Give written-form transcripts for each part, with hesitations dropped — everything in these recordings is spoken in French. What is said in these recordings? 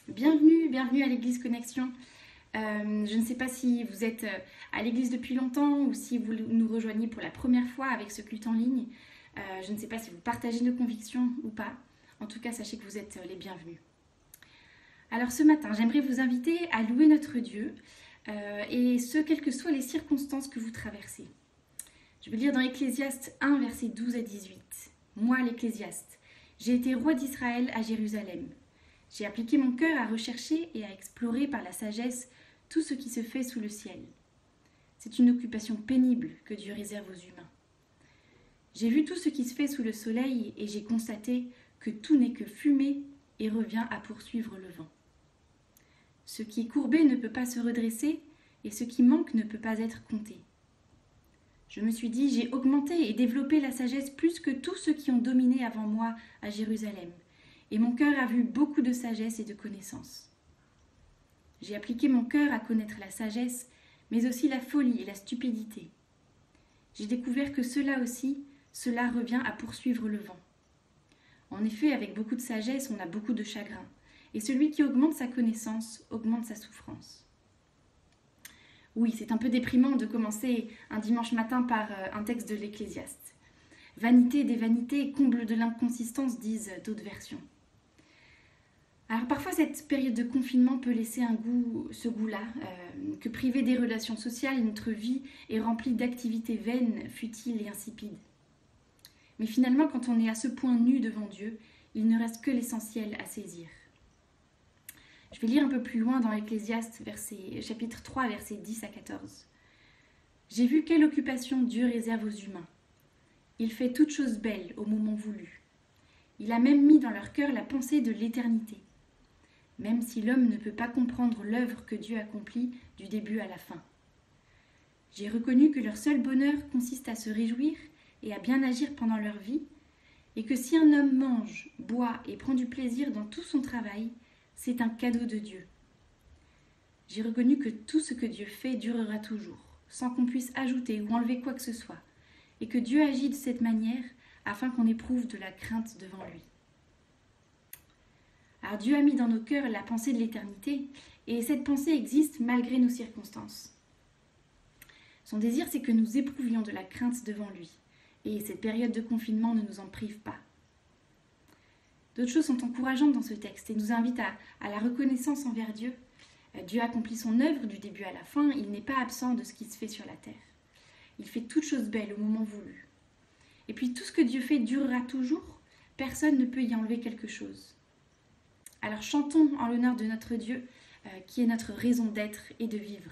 Bienvenue à l'Église Connexion. Je ne sais pas si vous êtes à l'Église depuis longtemps ou si vous nous rejoignez pour la première fois avec ce culte en ligne. Je ne sais pas si vous partagez nos convictions ou pas. En tout cas, sachez que vous êtes les bienvenus. Alors ce matin, j'aimerais vous inviter à louer notre Dieu, et ce, quelles que soient les circonstances que vous traversez. Je vais lire dans Ecclésiaste 1, versets 12 à 18. Moi, l'Ecclésiaste, j'ai été roi d'Israël à Jérusalem. J'ai appliqué mon cœur à rechercher et à explorer par la sagesse tout ce qui se fait sous le ciel. C'est une occupation pénible que Dieu réserve aux humains. J'ai vu tout ce qui se fait sous le soleil et j'ai constaté que tout n'est que fumée et revient à poursuivre le vent. Ce qui est courbé ne peut pas se redresser et ce qui manque ne peut pas être compté. Je me suis dit, j'ai augmenté et développé la sagesse plus que tous ceux qui ont dominé avant moi à Jérusalem. Et mon cœur a vu beaucoup de sagesse et de connaissance. J'ai appliqué mon cœur à connaître la sagesse, mais aussi la folie et la stupidité. J'ai découvert que cela revient à poursuivre le vent. En effet, avec beaucoup de sagesse, on a beaucoup de chagrin, et celui qui augmente sa connaissance augmente sa souffrance. Oui, c'est un peu déprimant de commencer un dimanche matin par un texte de l'Ecclésiaste. Vanité des vanités, comble de l'inconsistance, disent d'autres versions. Alors parfois cette période de confinement peut laisser ce goût-là, que privé des relations sociales, notre vie est remplie d'activités vaines, futiles et insipides. Mais finalement, quand on est à ce point nu devant Dieu, il ne reste que l'essentiel à saisir. Je vais lire un peu plus loin dans l'Ecclésiaste, chapitre 3, versets 10 à 14. J'ai vu quelle occupation Dieu réserve aux humains. Il fait toutes choses belles au moment voulu. Il a même mis dans leur cœur la pensée de l'éternité. Même si l'homme ne peut pas comprendre l'œuvre que Dieu accomplit du début à la fin. J'ai reconnu que leur seul bonheur consiste à se réjouir et à bien agir pendant leur vie, et que si un homme mange, boit et prend du plaisir dans tout son travail, c'est un cadeau de Dieu. J'ai reconnu que tout ce que Dieu fait durera toujours, sans qu'on puisse ajouter ou enlever quoi que ce soit, et que Dieu agit de cette manière afin qu'on éprouve de la crainte devant lui. Alors Dieu a mis dans nos cœurs la pensée de l'éternité, et cette pensée existe malgré nos circonstances. Son désir, c'est que nous éprouvions de la crainte devant lui, et cette période de confinement ne nous en prive pas. D'autres choses sont encourageantes dans ce texte et nous invitent à la reconnaissance envers Dieu. Dieu accomplit son œuvre du début à la fin, il n'est pas absent de ce qui se fait sur la terre. Il fait toutes choses belles au moment voulu. Et puis tout ce que Dieu fait durera toujours, personne ne peut y enlever quelque chose. Alors chantons en l'honneur de notre Dieu, qui est notre raison d'être et de vivre.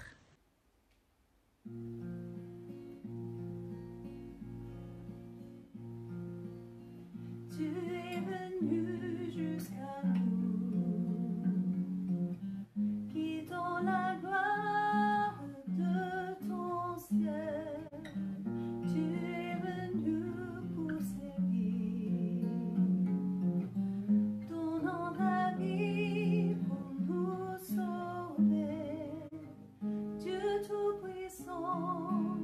Tu es venu jusqu'à nous, qui dans la gloire de ton ciel, tu es venu pour sévir, donnant ta vie pour nous sauver. Dieu Tout-Puissant,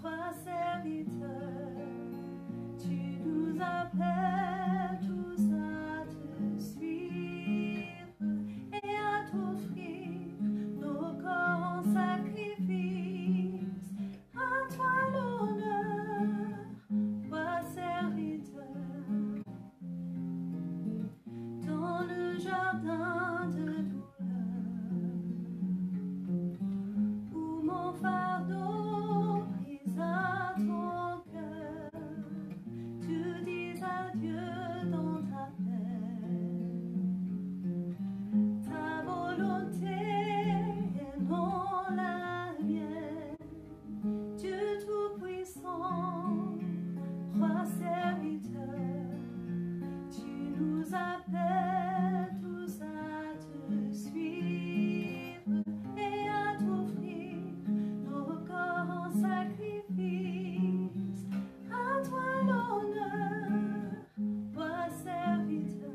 roi serviteur, tu nous appelles tous à te suivre et à t'offrir nos corps en sacrifice. À toi l'honneur, roi serviteur, dans le jardin de douleur, où mon fardeau brise à ton cœur. Tu dis adieu dans ta paix. Ta volonté et non la mienne. Dieu Tout-Puissant, roi serviteur, tu nous appelles tous à te suivre et à t'offrir nos corps en sacrifice. À toi l'honneur, roi serviteur.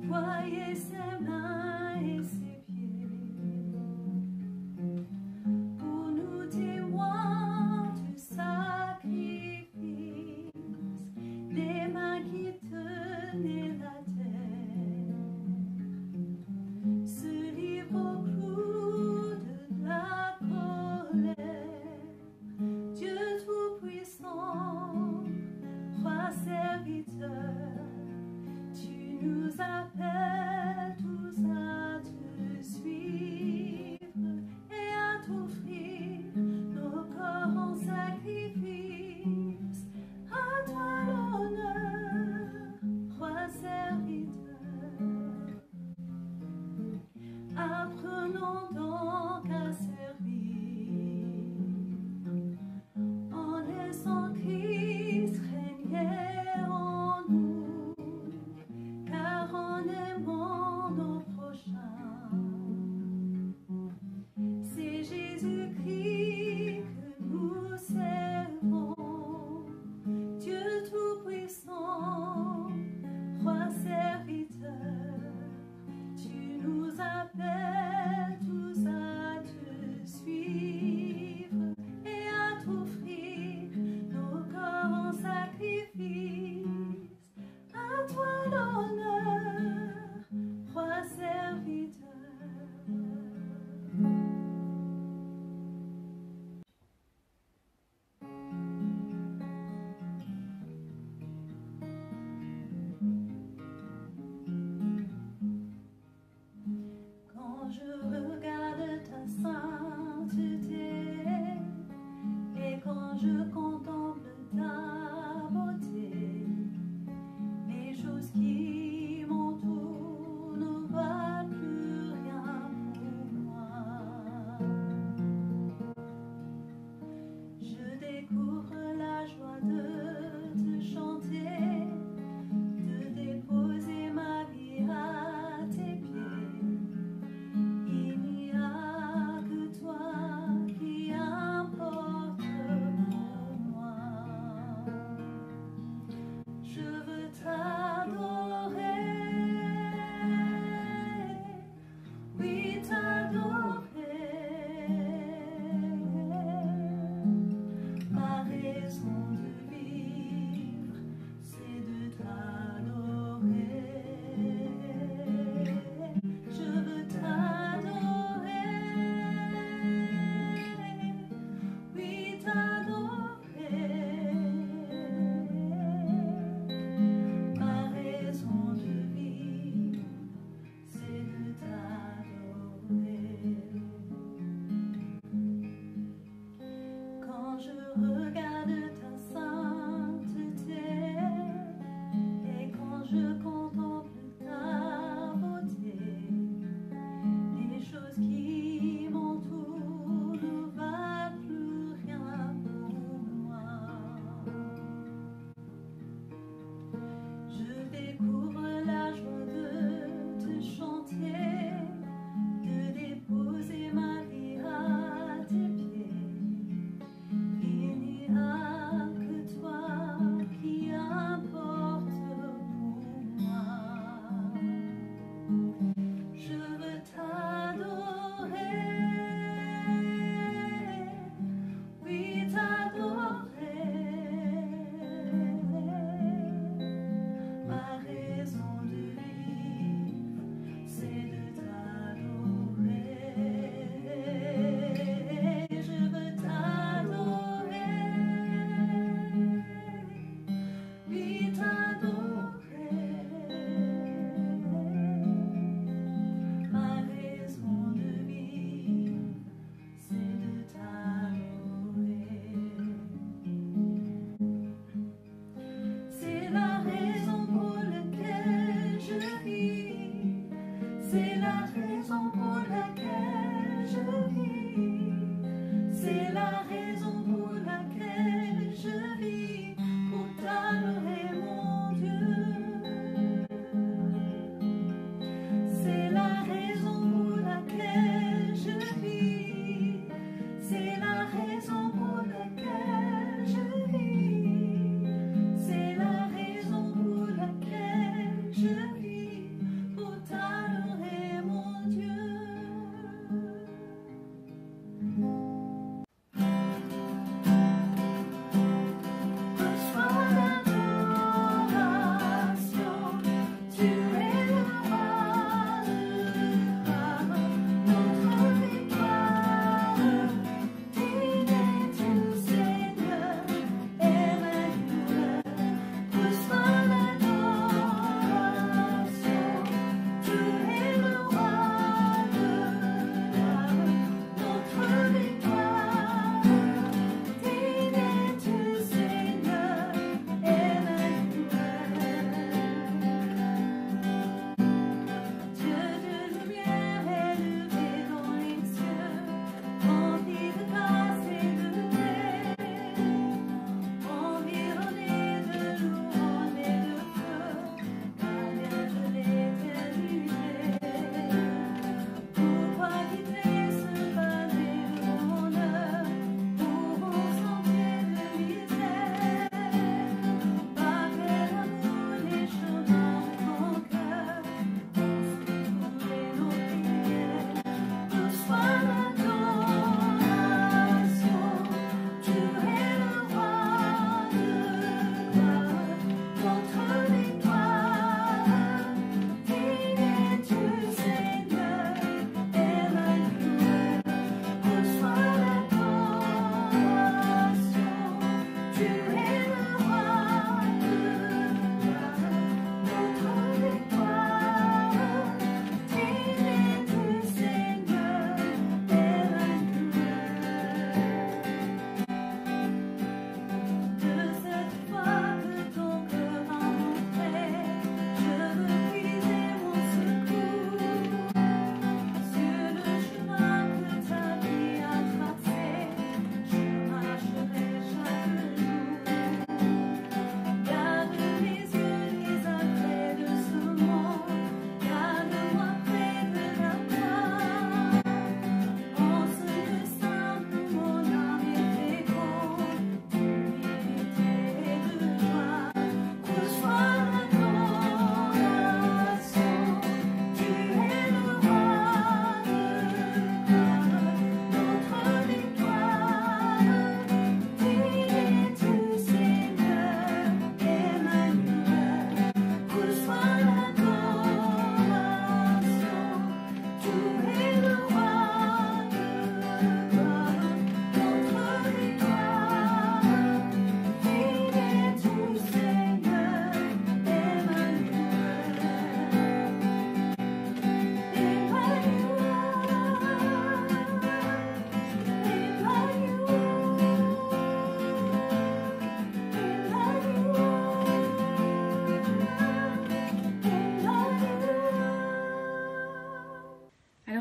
Voyez ses mains et ses pieds, pour nous témoins du sacrifice, des mains qui tenaient la terre. appelle tous à te suivre et à t'offrir nos corps en sacrifice. À toi l'honneur, roi serviteur. Apprenons donc à servir en laissant Christ régner en nous, car en aimant nos prochains, c'est Jésus-Christ que nous servons. Dieu Tout-Puissant, roi serviteur, tu nous appelles tous à te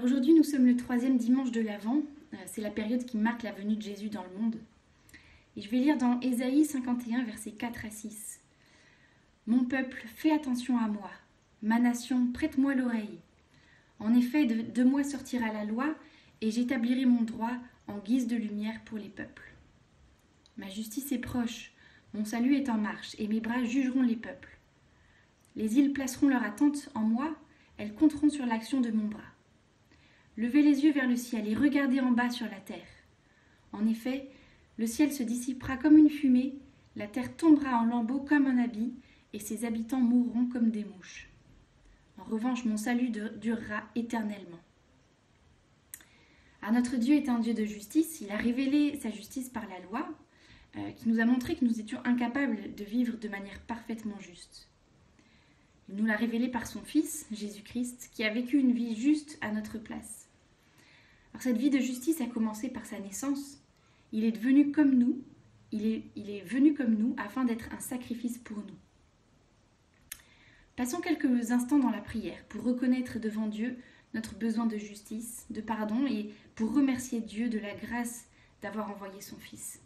Alors aujourd'hui, nous sommes le 3e dimanche de l'Avent. C'est la période qui marque la venue de Jésus dans le monde. Et je vais lire dans Ésaïe 51, versets 4 à 6. « Mon peuple, fais attention à moi. Ma nation, prête-moi l'oreille. En effet, de moi sortira la loi, et j'établirai mon droit en guise de lumière pour les peuples. Ma justice est proche, mon salut est en marche, et mes bras jugeront les peuples. Les îles placeront leur attente en moi, elles compteront sur l'action de mon bras. Levez les yeux vers le ciel et regardez en bas sur la terre. En effet, le ciel se dissipera comme une fumée, la terre tombera en lambeaux comme un habit, et ses habitants mourront comme des mouches. En revanche, mon salut durera éternellement. » Alors, notre Dieu est un Dieu de justice. Il a révélé sa justice par la loi, qui nous a montré que nous étions incapables de vivre de manière parfaitement juste. Il nous l'a révélé par son Fils, Jésus-Christ, qui a vécu une vie juste à notre place. Alors, cette vie de justice a commencé par sa naissance. Il est venu comme nous. Il est venu comme nous afin d'être un sacrifice pour nous. Passons quelques instants dans la prière pour reconnaître devant Dieu notre besoin de justice, de pardon et pour remercier Dieu de la grâce d'avoir envoyé son Fils.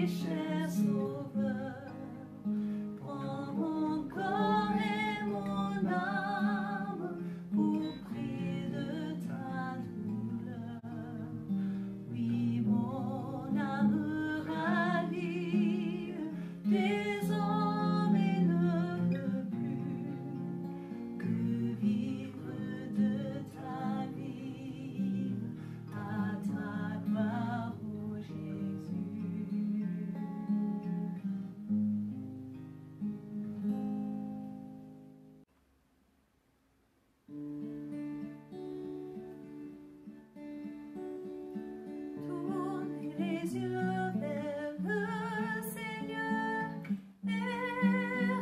cher Sauveur, prends mon corps et mon âme pour prix de ta douleur. Oui, mon âme ravie, désormais ne veut plus que vivre de ta vie, à ta gloire, ô Jésus. Tournez les yeux vers le Seigneur et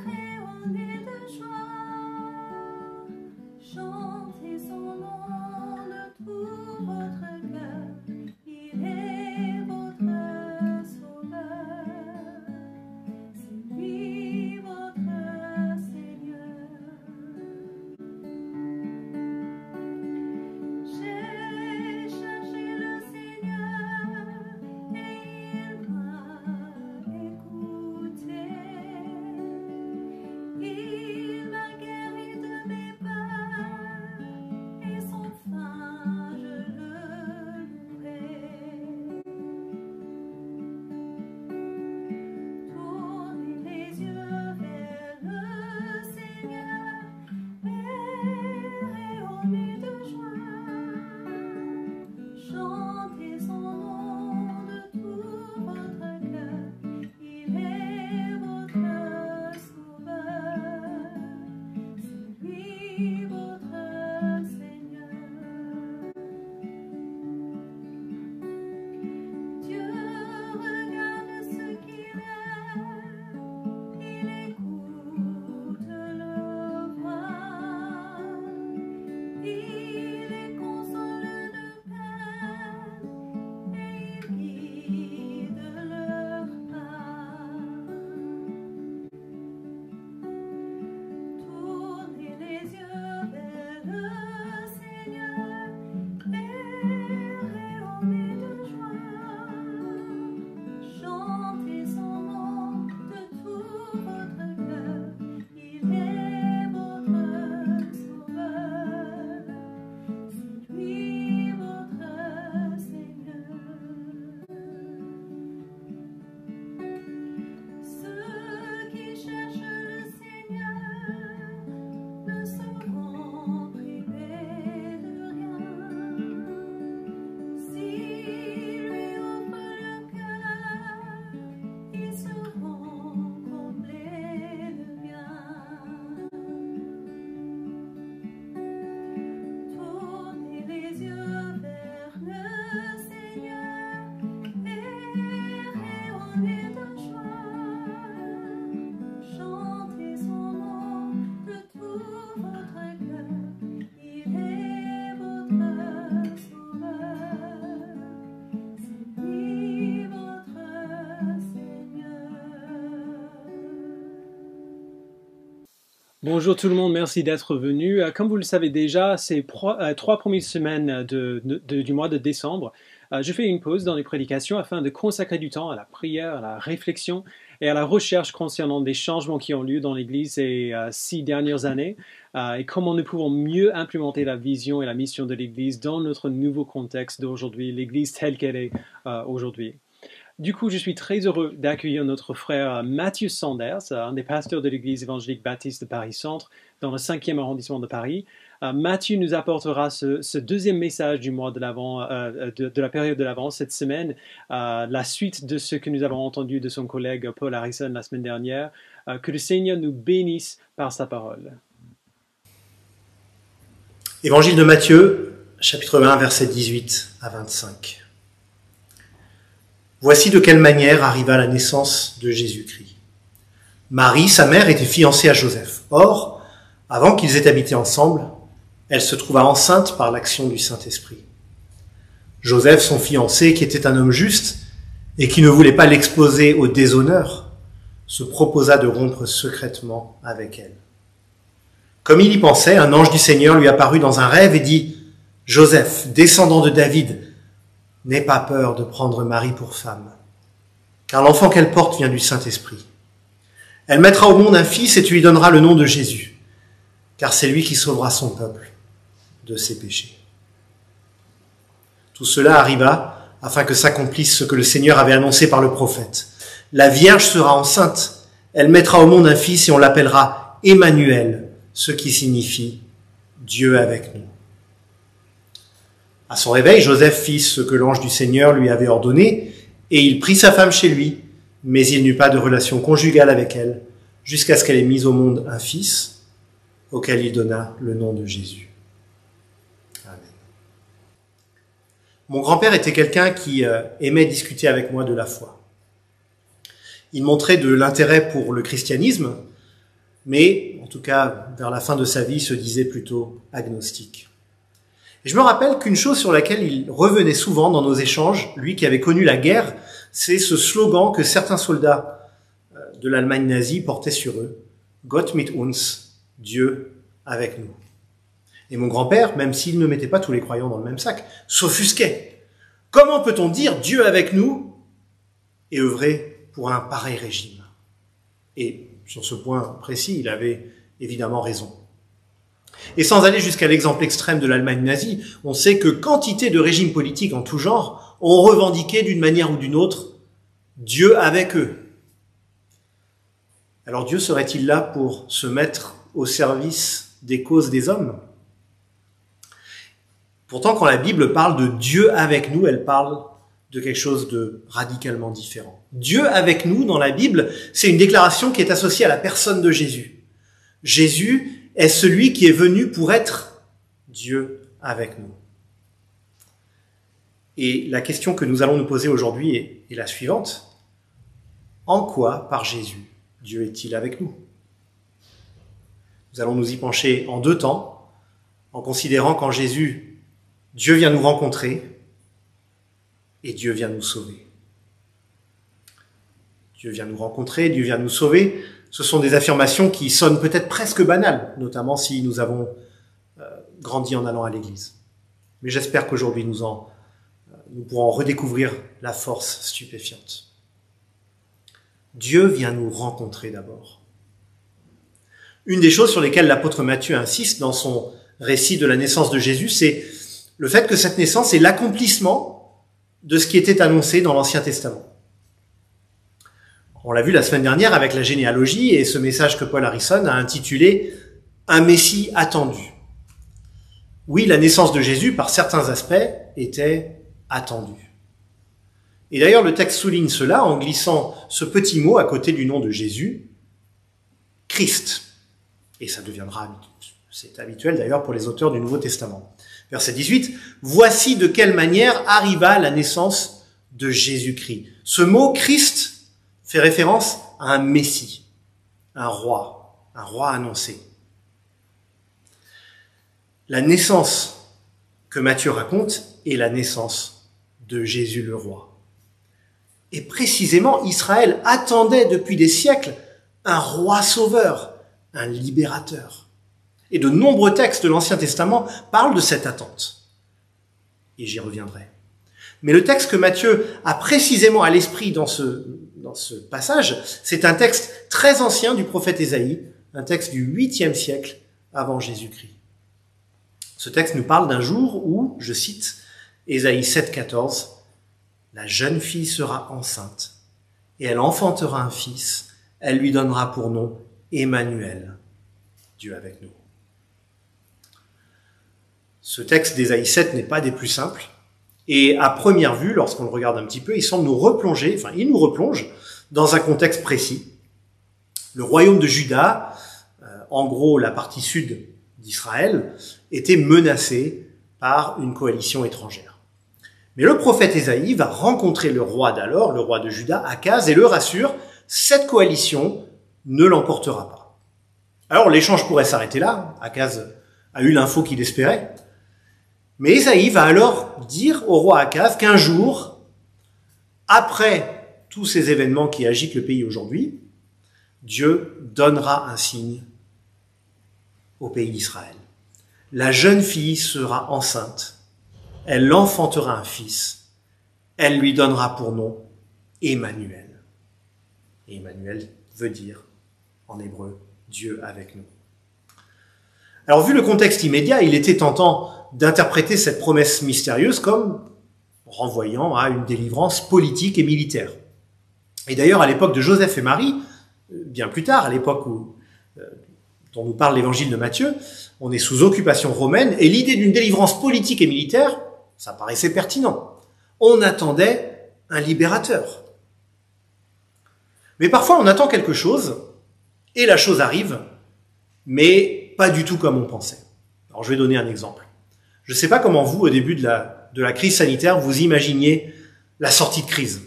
rayonnez de joie. Chantez son nom de tout votre cœur, il est votre sauveur, c'est lui votre Seigneur. J'ai cherché le Seigneur et il m'a écouté. Il m'a guéri de mes peurs et sans fin je le louerai. Tournez les yeux vers le Seigneur et rayonnez de joie. Chantez son nom de tout votre cœur, il est votre sauveur, c'est lui votre Seigneur. Dieu regarde ce qu'il aime, il écoute leur voix, il les console de peine et il guide leur pas. Tournez les yeux vers le Seigneur et rayonnez de joie. Chantez son nom de tout votre cœur, il est votre sauveur, c'est lui votre Seigneur. Ceux qui cherchent le Seigneur ne seront privés de rien. S'ils lui offrent leur cœur, ils seront comblés de bien. Tournez les yeux vers le Seigneur et rayonnez de joie. Chantez son nom de tout votre cœur, il est votre sauveur, c'est lui votre Seigneur. Bonjour tout le monde, merci d'être venu. Comme vous le savez déjà, ces trois premières semaines du mois de décembre, je fais une pause dans les prédications afin de consacrer du temps à la prière, à la réflexion et à la recherche concernant des changements qui ont lieu dans l'Église ces 6 dernières années et comment nous pouvons mieux implémenter la vision et la mission de l'Église dans notre nouveau contexte d'aujourd'hui, l'Église telle qu'elle est aujourd'hui. Du coup, je suis très heureux d'accueillir notre frère Mathieu Sanders, un des pasteurs de l'Église évangélique baptiste de Paris-Centre, dans le 5e arrondissement de Paris. Mathieu nous apportera ce deuxième message du mois de l'Avent, de la période de l'Avent cette semaine, la suite de ce que nous avons entendu de son collègue Paul Harrison la semaine dernière. Que le Seigneur nous bénisse par sa parole. Évangile de Matthieu, chapitre 1, versets 18 à 25. Voici de quelle manière arriva la naissance de Jésus-Christ. Marie, sa mère, était fiancée à Joseph. Or, avant qu'ils aient habité ensemble, elle se trouva enceinte par l'action du Saint-Esprit. Joseph, son fiancé, qui était un homme juste et qui ne voulait pas l'exposer au déshonneur, se proposa de rompre secrètement avec elle. Comme il y pensait, un ange du Seigneur lui apparut dans un rêve et dit « Joseph, descendant de David, n'aie pas peur de prendre Marie pour femme, car l'enfant qu'elle porte vient du Saint-Esprit. Elle mettra au monde un fils et tu lui donneras le nom de Jésus, car c'est lui qui sauvera son peuple de ses péchés. Tout cela arriva afin que s'accomplisse ce que le Seigneur avait annoncé par le prophète. La Vierge sera enceinte, elle mettra au monde un fils et on l'appellera Emmanuel, ce qui signifie Dieu avec nous. À son réveil, Joseph fit ce que l'ange du Seigneur lui avait ordonné et il prit sa femme chez lui, mais il n'eut pas de relation conjugale avec elle jusqu'à ce qu'elle ait mis au monde un fils auquel il donna le nom de Jésus. Amen. Mon grand-père était quelqu'un qui aimait discuter avec moi de la foi. Il montrait de l'intérêt pour le christianisme, mais en tout cas, vers la fin de sa vie, se disait plutôt agnostique. Et je me rappelle qu'une chose sur laquelle il revenait souvent dans nos échanges, lui qui avait connu la guerre, c'est ce slogan que certains soldats de l'Allemagne nazie portaient sur eux, « Gott mit uns », Dieu avec nous. Et mon grand-père, même s'il ne mettait pas tous les croyants dans le même sac, s'offusquait. Comment peut-on dire « Dieu avec nous » et œuvrer pour un pareil régime? Et sur ce point précis, il avait évidemment raison. Et sans aller jusqu'à l'exemple extrême de l'Allemagne nazie, on sait que quantité de régimes politiques en tout genre ont revendiqué d'une manière ou d'une autre Dieu avec eux. Alors Dieu serait-il là pour se mettre au service des causes des hommes? Pourtant, quand la Bible parle de Dieu avec nous, elle parle de quelque chose de radicalement différent. Dieu avec nous, dans la Bible, c'est une déclaration qui est associée à la personne de Jésus. Jésus est celui qui est venu pour être Dieu avec nous. Et la question que nous allons nous poser aujourd'hui est la suivante. En quoi, par Jésus, Dieu est-il avec nous? Nous allons nous y pencher en deux temps, en considérant qu'en Jésus, Dieu vient nous rencontrer et Dieu vient nous sauver. Dieu vient nous rencontrer, Dieu vient nous sauver. Ce sont des affirmations qui sonnent peut-être presque banales, notamment si nous avons grandi en allant à l'église. Mais j'espère qu'aujourd'hui nous pourrons redécouvrir la force stupéfiante. Dieu vient nous rencontrer d'abord. Une des choses sur lesquelles l'apôtre Matthieu insiste dans son récit de la naissance de Jésus, c'est le fait que cette naissance est l'accomplissement de ce qui était annoncé dans l'Ancien Testament. On l'a vu la semaine dernière avec la généalogie et ce message que Paul Harrison a intitulé « Un Messie attendu ». Oui, la naissance de Jésus, par certains aspects, était attendue. Et d'ailleurs, le texte souligne cela en glissant ce petit mot à côté du nom de Jésus, Christ. Et ça deviendra, c'est habituel d'ailleurs pour les auteurs du Nouveau Testament. Verset 18, « Voici de quelle manière arriva la naissance de Jésus-Christ ». Ce mot « Christ » fait référence à un Messie, un roi annoncé. La naissance que Matthieu raconte est la naissance de Jésus le roi. Et précisément, Israël attendait depuis des siècles un roi sauveur, un libérateur. Et de nombreux textes de l'Ancien Testament parlent de cette attente. Et j'y reviendrai. Mais le texte que Matthieu a précisément à l'esprit dans ce passage, c'est un texte très ancien du prophète Ésaïe, un texte du 8e siècle avant Jésus-Christ. Ce texte nous parle d'un jour où, je cite, Ésaïe 7,14, « La jeune fille sera enceinte, et elle enfantera un fils, elle lui donnera pour nom Emmanuel, Dieu avec nous. » Ce texte d'Ésaïe 7 n'est pas des plus simples, et à première vue, lorsqu'on le regarde un petit peu, il nous replonge dans un contexte précis. Le royaume de Juda, en gros la partie sud d'Israël, était menacé par une coalition étrangère. Mais le prophète Ésaïe va rencontrer le roi d'alors, le roi de Juda, Akaz, et le rassure, cette coalition ne l'emportera pas. Alors l'échange pourrait s'arrêter là, Akaz a eu l'info qu'il espérait, mais Ésaïe va alors dire au roi Akaz qu'un jour, après tous ces événements qui agitent le pays aujourd'hui, Dieu donnera un signe au pays d'Israël. La jeune fille sera enceinte, elle enfantera un fils, elle lui donnera pour nom Emmanuel. Et Emmanuel veut dire, en hébreu, Dieu avec nous. Alors, vu le contexte immédiat, il était tentant d'interpréter cette promesse mystérieuse comme renvoyant à une délivrance politique et militaire. Et d'ailleurs, à l'époque de Joseph et Marie, bien plus tard, à l'époque dont nous parle l'évangile de Matthieu, on est sous occupation romaine, et l'idée d'une délivrance politique et militaire, ça paraissait pertinent. On attendait un libérateur. Mais parfois, on attend quelque chose, et la chose arrive, mais pas du tout comme on pensait. Alors, je vais donner un exemple. Je ne sais pas comment vous, au début de la crise sanitaire, vous imaginiez la sortie de crise.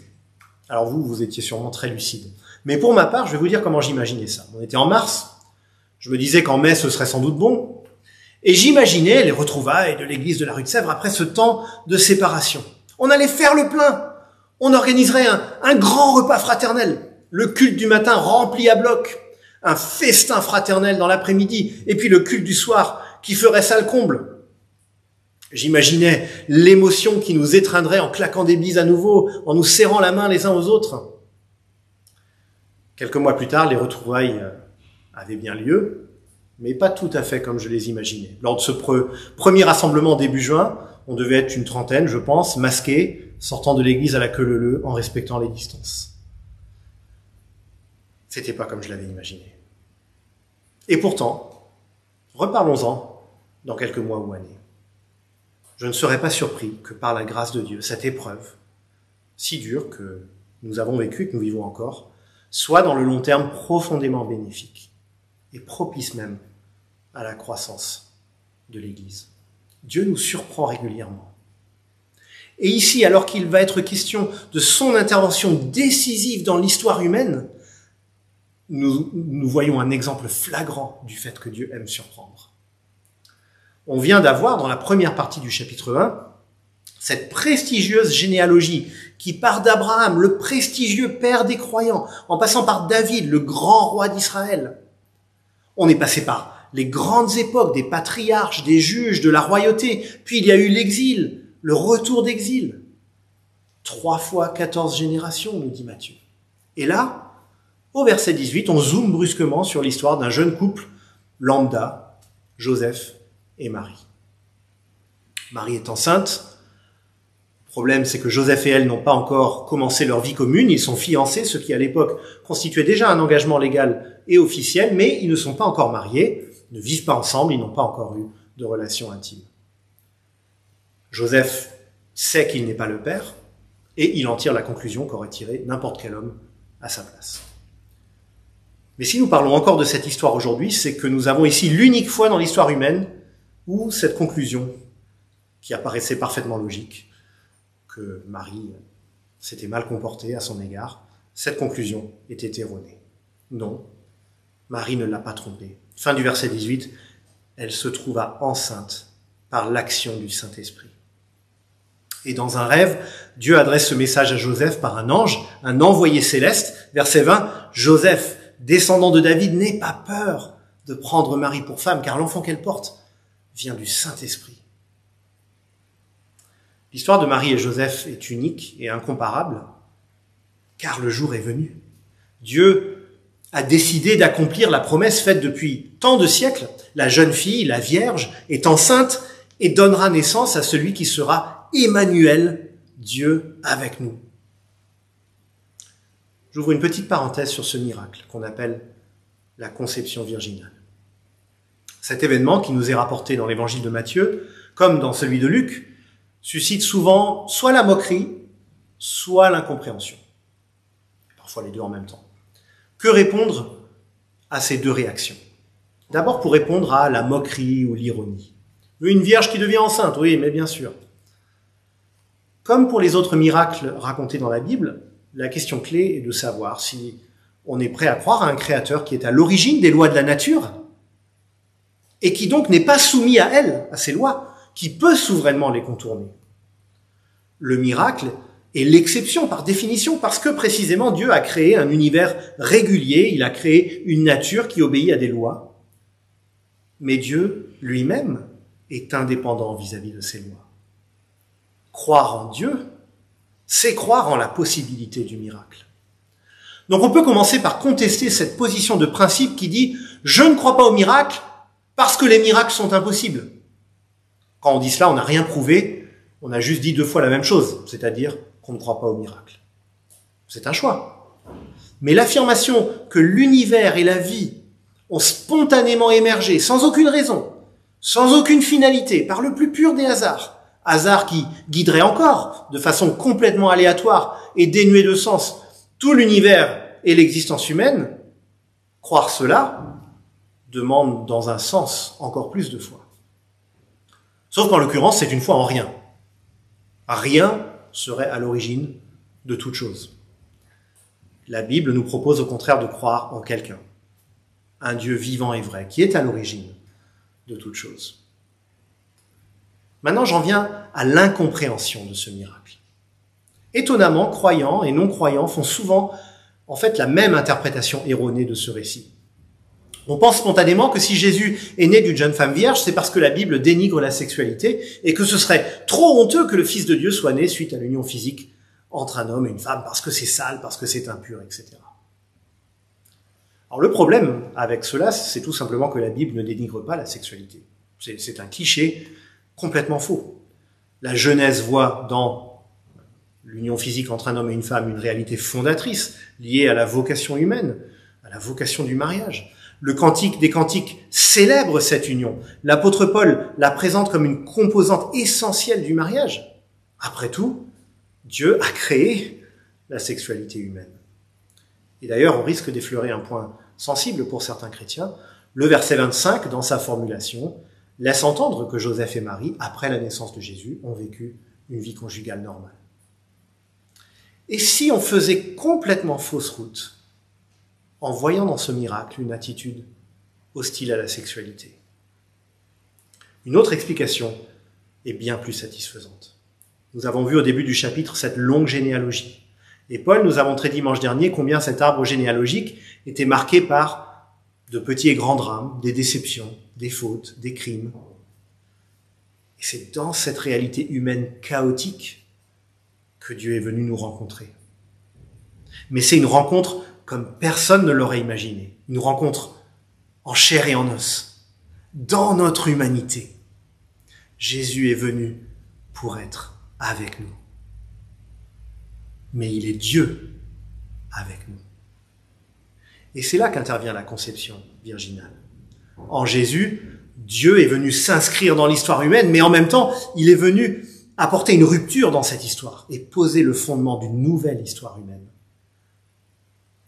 Alors vous étiez sûrement très lucide. Mais pour ma part, je vais vous dire comment j'imaginais ça. On était en mars, je me disais qu'en mai, ce serait sans doute bon, et j'imaginais les retrouvailles de l'église de la rue de Sèvres après ce temps de séparation. On allait faire le plein, on organiserait un grand repas fraternel, le culte du matin rempli à bloc, un festin fraternel dans l'après-midi, et puis le culte du soir qui ferait ça le comble. J'imaginais l'émotion qui nous étreindrait en claquant des bises à nouveau, en nous serrant la main les uns aux autres. Quelques mois plus tard, les retrouvailles avaient bien lieu, mais pas tout à fait comme je les imaginais. Lors de ce premier rassemblement début juin, on devait être une trentaine, je pense, masqués, sortant de l'église à la queue leu-leu, en respectant les distances. C'était pas comme je l'avais imaginé. Et pourtant, reparlons-en dans quelques mois ou années. Je ne serais pas surpris que par la grâce de Dieu, cette épreuve, si dure que nous avons vécue et que nous vivons encore, soit dans le long terme profondément bénéfique et propice même à la croissance de l'Église. Dieu nous surprend régulièrement. Et ici, alors qu'il va être question de son intervention décisive dans l'histoire humaine, nous voyons un exemple flagrant du fait que Dieu aime surprendre. On vient d'avoir, dans la première partie du chapitre 1, cette prestigieuse généalogie qui part d'Abraham, le prestigieux père des croyants, en passant par David, le grand roi d'Israël. On est passé par les grandes époques des patriarches, des juges, de la royauté, puis il y a eu l'exil, le retour d'exil. 3 fois 14 générations, nous dit Matthieu. Et là, au verset 18, on zoome brusquement sur l'histoire d'un jeune couple lambda, Joseph et Marie. Marie est enceinte. Le problème, c'est que Joseph et elle n'ont pas encore commencé leur vie commune. Ils sont fiancés, ce qui à l'époque constituait déjà un engagement légal et officiel, mais ils ne sont pas encore mariés, ne vivent pas ensemble, ils n'ont pas encore eu de relation intime. Joseph sait qu'il n'est pas le père, et il en tire la conclusion qu'aurait tiré n'importe quel homme à sa place. Mais si nous parlons encore de cette histoire aujourd'hui, c'est que nous avons ici l'unique fois dans l'histoire humaine où cette conclusion, qui apparaissait parfaitement logique, que Marie s'était mal comportée à son égard, cette conclusion était erronée. Non, Marie ne l'a pas trompée. Fin du verset 18, elle se trouva enceinte par l'action du Saint-Esprit. Et dans un rêve, Dieu adresse ce message à Joseph par un ange, un envoyé céleste. Verset 20, Joseph, descendant de David, n'aie pas peur de prendre Marie pour femme, car l'enfant qu'elle porte vient du Saint-Esprit. L'histoire de Marie et Joseph est unique et incomparable, car le jour est venu. Dieu a décidé d'accomplir la promesse faite depuis tant de siècles. La jeune fille, la Vierge, est enceinte et donnera naissance à celui qui sera Emmanuel, Dieu avec nous. J'ouvre une petite parenthèse sur ce miracle qu'on appelle la conception virginale. Cet événement qui nous est rapporté dans l'évangile de Matthieu, comme dans celui de Luc, suscite souvent soit la moquerie, soit l'incompréhension. Parfois les deux en même temps. Que répondre à ces deux réactions? D'abord pour répondre à la moquerie ou l'ironie. Une vierge qui devient enceinte, oui, mais bien sûr. Comme pour les autres miracles racontés dans la Bible, la question clé est de savoir si on est prêt à croire à un créateur qui est à l'origine des lois de la nature et qui donc n'est pas soumis à elles, à ces lois, qui peut souverainement les contourner. Le miracle est l'exception par définition parce que précisément Dieu a créé un univers régulier, il a créé une nature qui obéit à des lois. Mais Dieu lui-même est indépendant vis-à-vis de ces lois. Croire en Dieu, c'est croire en la possibilité du miracle. Donc on peut commencer par contester cette position de principe qui dit « je ne crois pas aux miracles parce que les miracles sont impossibles ». Quand on dit cela, on n'a rien prouvé, on a juste dit 2 fois la même chose, c'est-à-dire qu'on ne croit pas aux miracles. C'est un choix. Mais l'affirmation que l'univers et la vie ont spontanément émergé, sans aucune raison, sans aucune finalité, par le plus pur des hasards, hasard qui guiderait encore, de façon complètement aléatoire et dénuée de sens, tout l'univers et l'existence humaine, croire cela demande dans un sens encore plus de foi. Sauf qu'en l'occurrence, c'est une foi en rien. Rien serait à l'origine de toute chose. La Bible nous propose au contraire de croire en quelqu'un, un Dieu vivant et vrai, qui est à l'origine de toute chose. Maintenant, j'en viens à l'incompréhension de ce miracle. Étonnamment, croyants et non-croyants font souvent, en fait, la même interprétation erronée de ce récit. On pense spontanément que si Jésus est né d'une jeune femme vierge, c'est parce que la Bible dénigre la sexualité et que ce serait trop honteux que le Fils de Dieu soit né suite à l'union physique entre un homme et une femme, parce que c'est sale, parce que c'est impur, etc. Alors le problème avec cela, c'est tout simplement que la Bible ne dénigre pas la sexualité. C'est un cliché complètement faux. La Genèse voit dans l'union physique entre un homme et une femme une réalité fondatrice liée à la vocation humaine, à la vocation du mariage. Le Cantique des Cantiques célèbre cette union. L'apôtre Paul la présente comme une composante essentielle du mariage. Après tout, Dieu a créé la sexualité humaine. Et d'ailleurs, on risque d'effleurer un point sensible pour certains chrétiens. Le verset 25, dans sa formulation, laisse entendre que Joseph et Marie, après la naissance de Jésus, ont vécu une vie conjugale normale. Et si on faisait complètement fausse route en voyant dans ce miracle une attitude hostile à la sexualité? Une autre explication est bien plus satisfaisante. Nous avons vu au début du chapitre cette longue généalogie. Et Paul nous a montré dimanche dernier combien cet arbre généalogique était marqué par de petits et grands drames, des déceptions, des fautes, des crimes. Et c'est dans cette réalité humaine chaotique que Dieu est venu nous rencontrer. Mais c'est une rencontre comme personne ne l'aurait imaginé. Une rencontre en chair et en os, dans notre humanité. Jésus est venu pour être avec nous. Mais il est Dieu avec nous. Et c'est là qu'intervient la conception virginale. En Jésus, Dieu est venu s'inscrire dans l'histoire humaine, mais en même temps, il est venu apporter une rupture dans cette histoire et poser le fondement d'une nouvelle histoire humaine.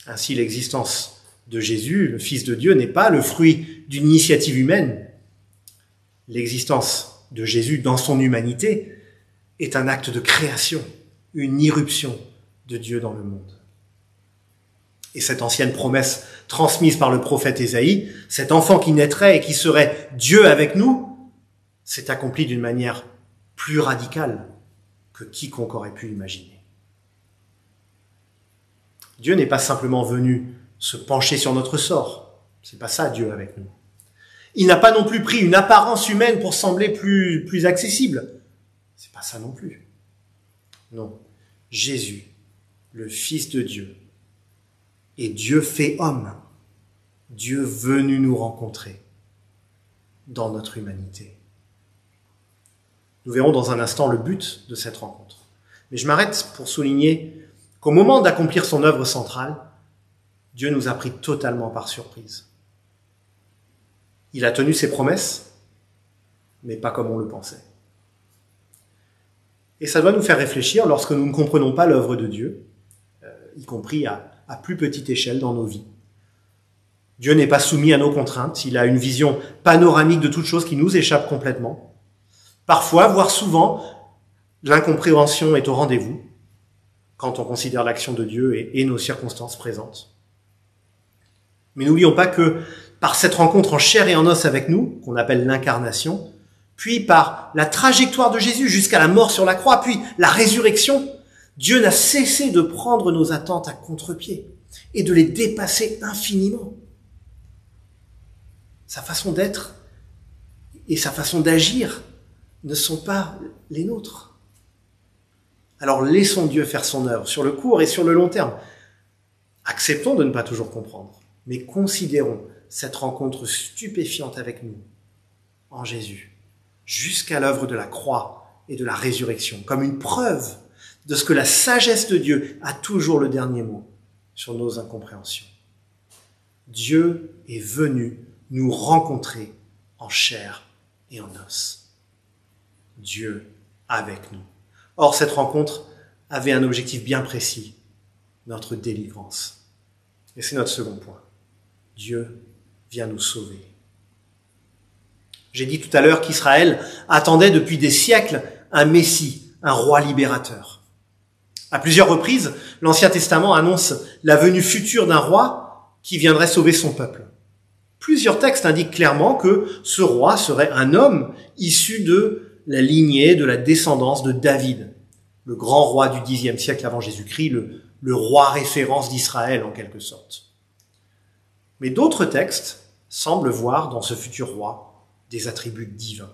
Ainsi, l'existence de Jésus, le Fils de Dieu, n'est pas le fruit d'une initiative humaine. L'existence de Jésus dans son humanité est un acte de création, une irruption de Dieu dans le monde. Et cette ancienne promesse transmise par le prophète Ésaïe, cet enfant qui naîtrait et qui serait Dieu avec nous, s'est accompli d'une manière plus radicale que quiconque aurait pu imaginer. Dieu n'est pas simplement venu se pencher sur notre sort. C'est pas ça, Dieu avec nous. Il n'a pas non plus pris une apparence humaine pour sembler plus accessible. C'est pas ça non plus. Non. Jésus, le Fils de Dieu, est Dieu fait homme. Dieu venu nous rencontrer dans notre humanité. Nous verrons dans un instant le but de cette rencontre. Mais je m'arrête pour souligner qu'au moment d'accomplir son œuvre centrale, Dieu nous a pris totalement par surprise. Il a tenu ses promesses, mais pas comme on le pensait. Et ça doit nous faire réfléchir lorsque nous ne comprenons pas l'œuvre de Dieu, y compris à plus petite échelle dans nos vies. Dieu n'est pas soumis à nos contraintes, il a une vision panoramique de toute chose qui nous échappe complètement. Parfois, voire souvent, l'incompréhension est au rendez-vous quand on considère l'action de Dieu et nos circonstances présentes. Mais n'oublions pas que par cette rencontre en chair et en os avec nous, qu'on appelle l'incarnation, puis par la trajectoire de Jésus jusqu'à la mort sur la croix, puis la résurrection, Dieu n'a cessé de prendre nos attentes à contre-pied et de les dépasser infiniment. Sa façon d'être et sa façon d'agir ne sont pas les nôtres. Alors laissons Dieu faire son œuvre sur le court et sur le long terme. Acceptons de ne pas toujours comprendre, mais considérons cette rencontre stupéfiante avec nous, en Jésus, jusqu'à l'œuvre de la croix et de la résurrection, comme une preuve de ce que la sagesse de Dieu a toujours le dernier mot sur nos incompréhensions. Dieu est venu nous rencontrer en chair et en os. Dieu avec nous. Or, cette rencontre avait un objectif bien précis, notre délivrance. Et c'est notre second point. Dieu vient nous sauver. J'ai dit tout à l'heure qu'Israël attendait depuis des siècles un Messie, un roi libérateur. À plusieurs reprises, l'Ancien Testament annonce la venue future d'un roi qui viendrait sauver son peuple. Plusieurs textes indiquent clairement que ce roi serait un homme issu de la lignée, de la descendance de David, le grand roi du Xe siècle avant Jésus-Christ, le roi référence d'Israël en quelque sorte. Mais d'autres textes semblent voir dans ce futur roi des attributs divins.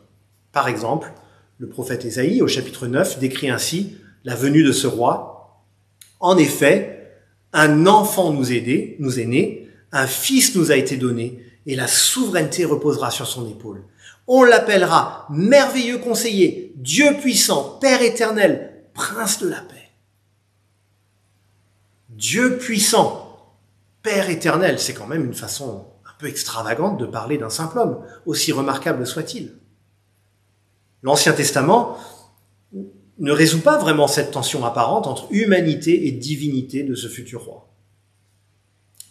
Par exemple, le prophète Ésaïe, au chapitre 9, décrit ainsi la venue de ce roi. En effet, un enfant nous est né, un fils nous a été donné, et la souveraineté reposera sur son épaule. On l'appellera merveilleux conseiller, Dieu puissant, Père éternel, prince de la paix. Dieu puissant, Père éternel, c'est quand même une façon un peu extravagante de parler d'un simple homme, aussi remarquable soit-il. L'Ancien Testament ne résout pas vraiment cette tension apparente entre humanité et divinité de ce futur roi.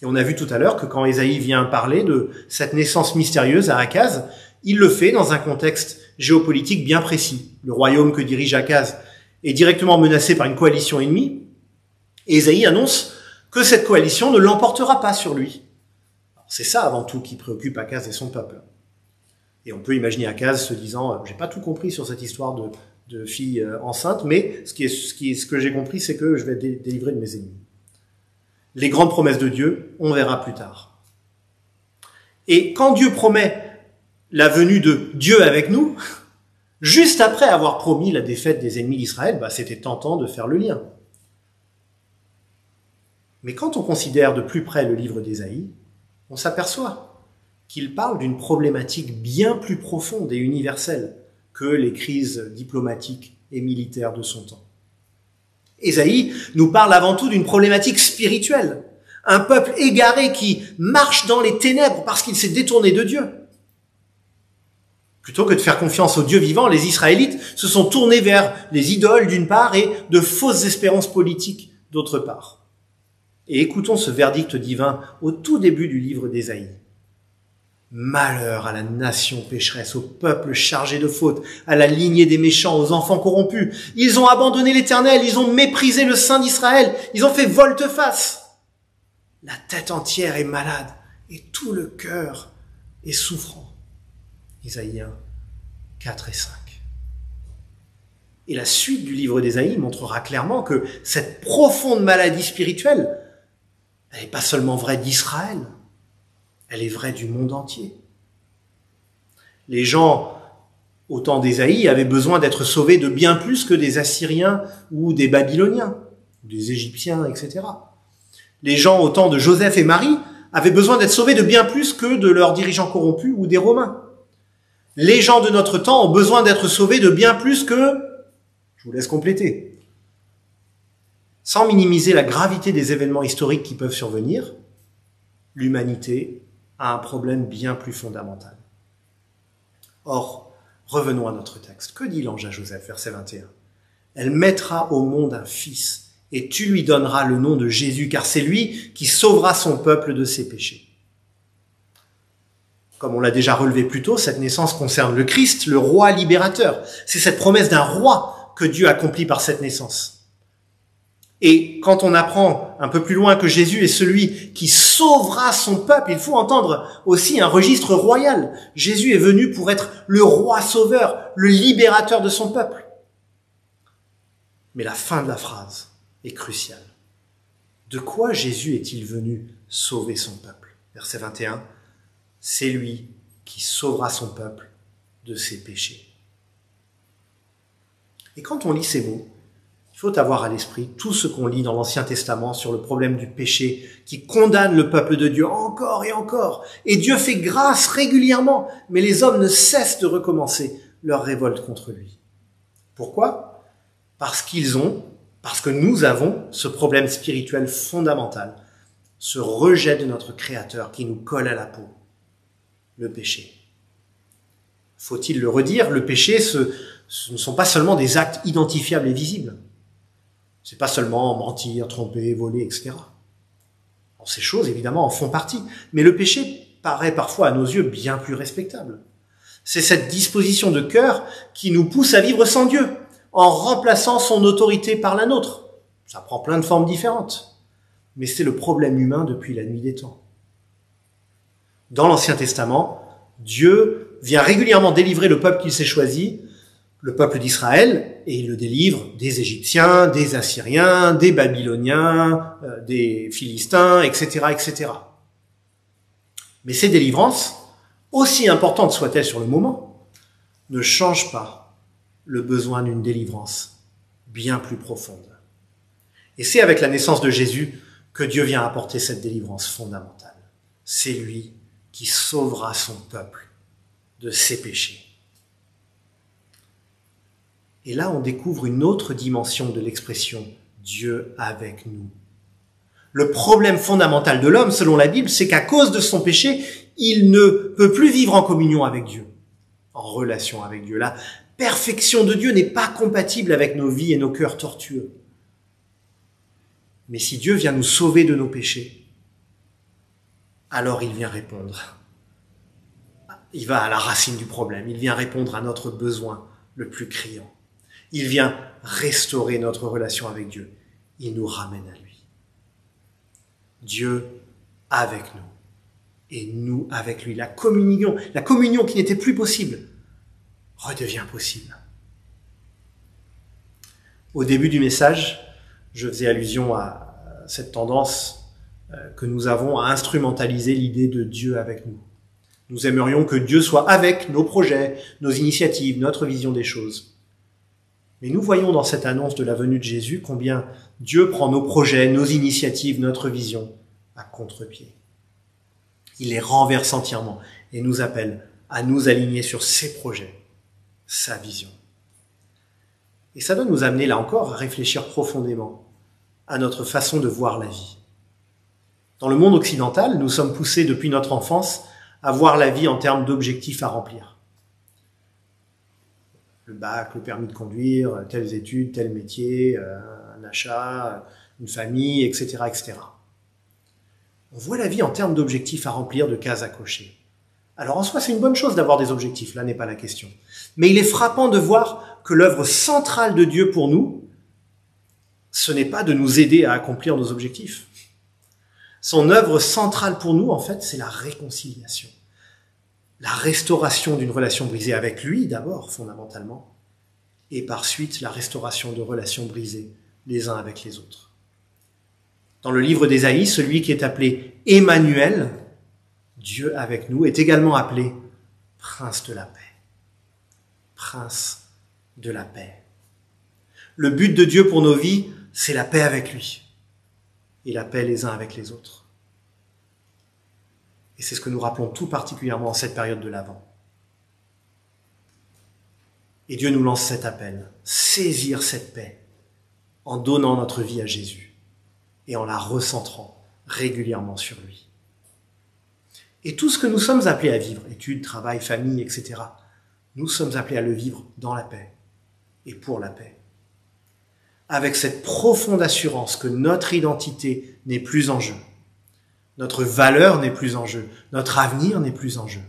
Et on a vu tout à l'heure que quand Ésaïe vient parler de cette naissance mystérieuse à Akaz, il le fait dans un contexte géopolitique bien précis. Le royaume que dirige Akaz est directement menacé par une coalition ennemie, et Ésaïe annonce que cette coalition ne l'emportera pas sur lui. C'est ça avant tout qui préoccupe Akaz et son peuple. Et on peut imaginer Akaz se disant « j'ai pas tout compris sur cette histoire de fille enceinte, mais ce que j'ai compris, c'est que je vais être délivré de mes ennemis. » Les grandes promesses de Dieu, on verra plus tard. Et quand Dieu promet la venue de Dieu avec nous, juste après avoir promis la défaite des ennemis d'Israël, c'était tentant de faire le lien. Mais quand on considère de plus près le livre d'Ésaïe, on s'aperçoit qu'il parle d'une problématique bien plus profonde et universelle que les crises diplomatiques et militaires de son temps. Ésaïe nous parle avant tout d'une problématique spirituelle. Un peuple égaré qui marche dans les ténèbres parce qu'il s'est détourné de Dieu. Plutôt que de faire confiance au Dieu vivant, les Israélites se sont tournés vers les idoles d'une part et de fausses espérances politiques d'autre part. Et écoutons ce verdict divin au tout début du livre d'Ésaïe. Malheur à la nation pécheresse, au peuple chargé de fautes, à la lignée des méchants, aux enfants corrompus. Ils ont abandonné l'Éternel, ils ont méprisé le Saint d'Israël, ils ont fait volte-face. La tête entière est malade et tout le cœur est souffrant. Ésaïe 1, 4 et 5. Et la suite du livre d'Ésaïe montrera clairement que cette profonde maladie spirituelle, elle n'est pas seulement vraie d'Israël, elle est vraie du monde entier. Les gens, au temps d'Ésaïe, avaient besoin d'être sauvés de bien plus que des Assyriens ou des Babyloniens, des Égyptiens, etc. Les gens, au temps de Joseph et Marie, avaient besoin d'être sauvés de bien plus que de leurs dirigeants corrompus ou des Romains. Les gens de notre temps ont besoin d'être sauvés de bien plus que... Je vous laisse compléter. Sans minimiser la gravité des événements historiques qui peuvent survenir, l'humanité a un problème bien plus fondamental. Or, revenons à notre texte. Que dit l'ange à Joseph, verset 21 ? Elle mettra au monde un fils, et tu lui donneras le nom de Jésus, car c'est lui qui sauvera son peuple de ses péchés. Comme on l'a déjà relevé plus tôt, cette naissance concerne le Christ, le roi libérateur. C'est cette promesse d'un roi que Dieu accomplit par cette naissance. Et quand on apprend un peu plus loin que Jésus est celui qui sauvera son peuple, il faut entendre aussi un registre royal. Jésus est venu pour être le roi sauveur, le libérateur de son peuple. Mais la fin de la phrase est cruciale. De quoi Jésus est-il venu sauver son peuple ? Verset 21, c'est lui qui sauvera son peuple de ses péchés. Et quand on lit ces mots, il faut avoir à l'esprit tout ce qu'on lit dans l'Ancien Testament sur le problème du péché qui condamne le peuple de Dieu encore et encore. Et Dieu fait grâce régulièrement, mais les hommes ne cessent de recommencer leur révolte contre lui. Pourquoi? Parce que nous avons ce problème spirituel fondamental, ce rejet de notre Créateur qui nous colle à la peau, le péché. Faut-il le redire, le péché, ce ne sont pas seulement des actes identifiables et visibles. C'est pas seulement mentir, tromper, voler, etc. Alors, ces choses, évidemment, en font partie. Mais le péché paraît parfois à nos yeux bien plus respectable. C'est cette disposition de cœur qui nous pousse à vivre sans Dieu, en remplaçant son autorité par la nôtre. Ça prend plein de formes différentes. Mais c'est le problème humain depuis la nuit des temps. Dans l'Ancien Testament, Dieu vient régulièrement délivrer le peuple qu'il s'est choisi, le peuple d'Israël, et il le délivre des Égyptiens, des Assyriens, des Babyloniens, des Philistins, etc., etc. Mais ces délivrances, aussi importantes soient-elles sur le moment, ne changent pas le besoin d'une délivrance bien plus profonde. Et c'est avec la naissance de Jésus que Dieu vient apporter cette délivrance fondamentale. C'est lui qui sauvera son peuple de ses péchés. Et là, on découvre une autre dimension de l'expression « Dieu avec nous ». Le problème fondamental de l'homme, selon la Bible, c'est qu'à cause de son péché, il ne peut plus vivre en communion avec Dieu, en relation avec Dieu. La perfection de Dieu n'est pas compatible avec nos vies et nos cœurs tortueux. Mais si Dieu vient nous sauver de nos péchés, alors il vient répondre. Il va à la racine du problème, il vient répondre à notre besoin le plus criant. Il vient restaurer notre relation avec Dieu. Il nous ramène à lui. Dieu avec nous et nous avec lui. La communion qui n'était plus possible, redevient possible. Au début du message, je faisais allusion à cette tendance que nous avons à instrumentaliser l'idée de Dieu avec nous. Nous aimerions que Dieu soit avec nos projets, nos initiatives, notre vision des choses. Mais nous voyons dans cette annonce de la venue de Jésus combien Dieu prend nos projets, nos initiatives, notre vision à contre-pied. Il les renverse entièrement et nous appelle à nous aligner sur ses projets, sa vision. Et ça doit nous amener là encore à réfléchir profondément à notre façon de voir la vie. Dans le monde occidental, nous sommes poussés depuis notre enfance à voir la vie en termes d'objectifs à remplir. Le bac, le permis de conduire, telles études, tel métier, un achat, une famille, etc., etc. On voit la vie en termes d'objectifs à remplir, de cases à cocher. Alors en soi, c'est une bonne chose d'avoir des objectifs, là n'est pas la question. Mais il est frappant de voir que l'œuvre centrale de Dieu pour nous, ce n'est pas de nous aider à accomplir nos objectifs. Son œuvre centrale pour nous, en fait, c'est la réconciliation. La restauration d'une relation brisée avec lui, d'abord, fondamentalement, et par suite, la restauration de relations brisées les uns avec les autres. Dans le livre d'Ésaïe, celui qui est appelé Emmanuel, Dieu avec nous, est également appelé Prince de la paix. Prince de la paix. Le but de Dieu pour nos vies, c'est la paix avec lui, et la paix les uns avec les autres. Et c'est ce que nous rappelons tout particulièrement en cette période de l'Avent. Et Dieu nous lance cet appel, saisir cette paix en donnant notre vie à Jésus et en la recentrant régulièrement sur lui. Et tout ce que nous sommes appelés à vivre, études, travail, famille, etc., nous sommes appelés à le vivre dans la paix et pour la paix. Avec cette profonde assurance que notre identité n'est plus en jeu. Notre valeur n'est plus en jeu. Notre avenir n'est plus en jeu.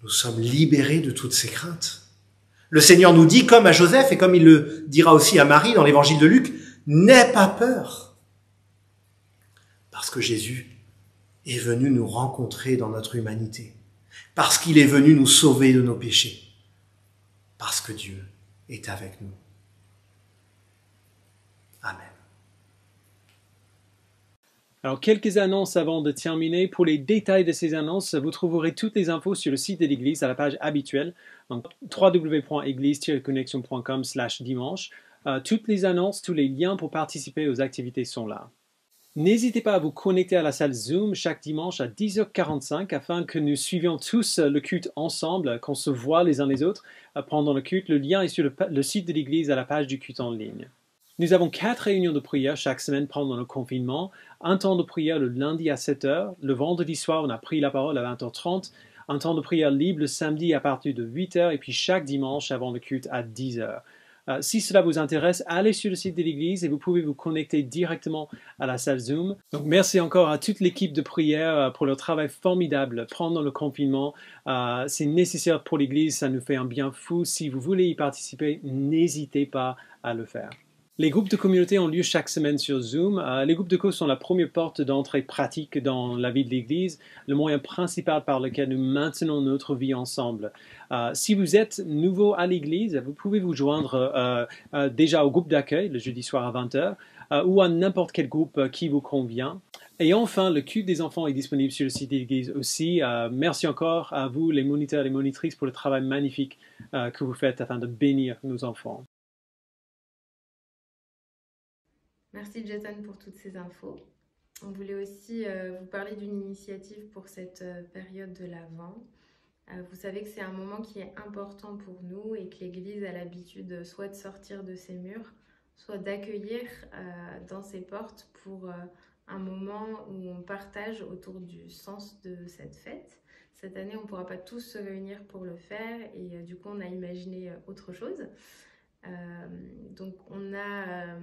Nous sommes libérés de toutes ces craintes. Le Seigneur nous dit, comme à Joseph et comme il le dira aussi à Marie dans l'évangile de Luc, n'aie pas peur. Parce que Jésus est venu nous rencontrer dans notre humanité. Parce qu'il est venu nous sauver de nos péchés. Parce que Dieu est avec nous. Amen. Alors, quelques annonces avant de terminer. Pour les détails de ces annonces, vous trouverez toutes les infos sur le site de l'Église à la page habituelle, donc www.église-connexion.com/dimanche. Toutes les annonces, tous les liens pour participer aux activités sont là. N'hésitez pas à vous connecter à la salle Zoom chaque dimanche à 10h45 afin que nous suivions tous le culte ensemble, qu'on se voit les uns les autres pendant le culte. Le lien est sur le site de l'Église à la page du culte en ligne. Nous avons 4 réunions de prière chaque semaine pendant le confinement. Un temps de prière le lundi à 7h. Le vendredi soir, on a pris la parole à 20h30. Un temps de prière libre le samedi à partir de 8h. Et puis chaque dimanche avant le culte à 10h. Si cela vous intéresse, allez sur le site de l'Église et vous pouvez vous connecter directement à la salle Zoom. Donc merci encore à toute l'équipe de prière pour leur travail formidable pendant le confinement. C'est nécessaire pour l'Église, ça nous fait un bien fou. Si vous voulez y participer, n'hésitez pas à le faire. Les groupes de communauté ont lieu chaque semaine sur Zoom. Les groupes de cause sont la première porte d'entrée pratique dans la vie de l'Église, le moyen principal par lequel nous maintenons notre vie ensemble. Si vous êtes nouveau à l'Église, vous pouvez vous joindre déjà au groupe d'accueil le jeudi soir à 20h ou à n'importe quel groupe qui vous convient. Et enfin, le culte des enfants est disponible sur le site de l'Église aussi. Merci encore à vous, les moniteurs et les monitrices, pour le travail magnifique que vous faites afin de bénir nos enfants. Merci Jason pour toutes ces infos. On voulait aussi vous parler d'une initiative pour cette période de l'Avent. Vous savez que c'est un moment qui est important pour nous et que l'Église a l'habitude soit de sortir de ses murs, soit d'accueillir dans ses portes pour un moment où on partage autour du sens de cette fête. Cette année, on ne pourra pas tous se réunir pour le faire et du coup, on a imaginé autre chose. Donc, on a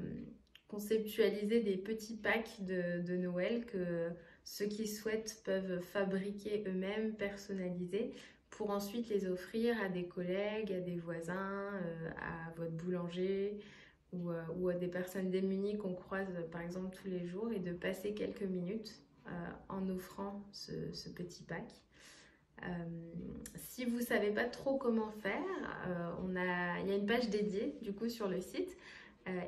conceptualisé des petits packs de Noël que ceux qui souhaitent peuvent fabriquer eux-mêmes, personnaliser, pour ensuite les offrir à des collègues, à des voisins, à votre boulanger ou à des personnes démunies qu'on croise par exemple tous les jours et de passer quelques minutes en offrant ce petit pack. Si vous ne savez pas trop comment faire, il y a une page dédiée du coup sur le site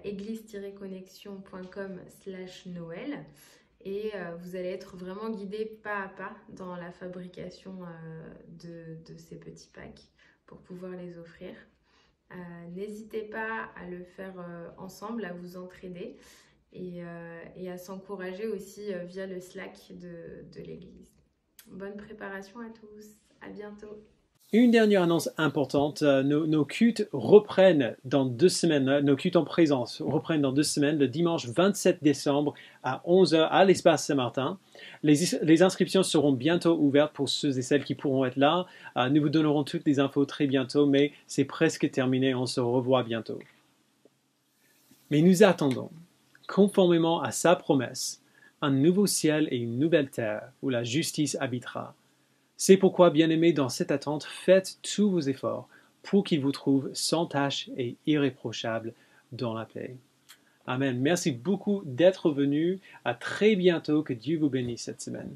église-connexion.com/Noël et vous allez être vraiment guidé pas à pas dans la fabrication de ces petits packs pour pouvoir les offrir. N'hésitez pas à le faire ensemble, à vous entraider et à s'encourager aussi via le Slack de l'église. Bonne préparation à tous, à bientôt. Une dernière annonce importante, nos cultes reprennent dans 2 semaines, nos cultes en présence reprennent dans 2 semaines, le dimanche 27 décembre à 11h à l'espace Saint-Martin. Les inscriptions seront bientôt ouvertes pour ceux et celles qui pourront être là. Nous vous donnerons toutes les infos très bientôt, mais c'est presque terminé, on se revoit bientôt. Mais nous attendons, conformément à sa promesse, un nouveau ciel et une nouvelle terre où la justice habitera. C'est pourquoi, bien-aimés, dans cette attente, faites tous vos efforts pour qu'il vous trouve sans tache et irréprochable dans la paix. Amen. Merci beaucoup d'être venus. À très bientôt. Que Dieu vous bénisse cette semaine.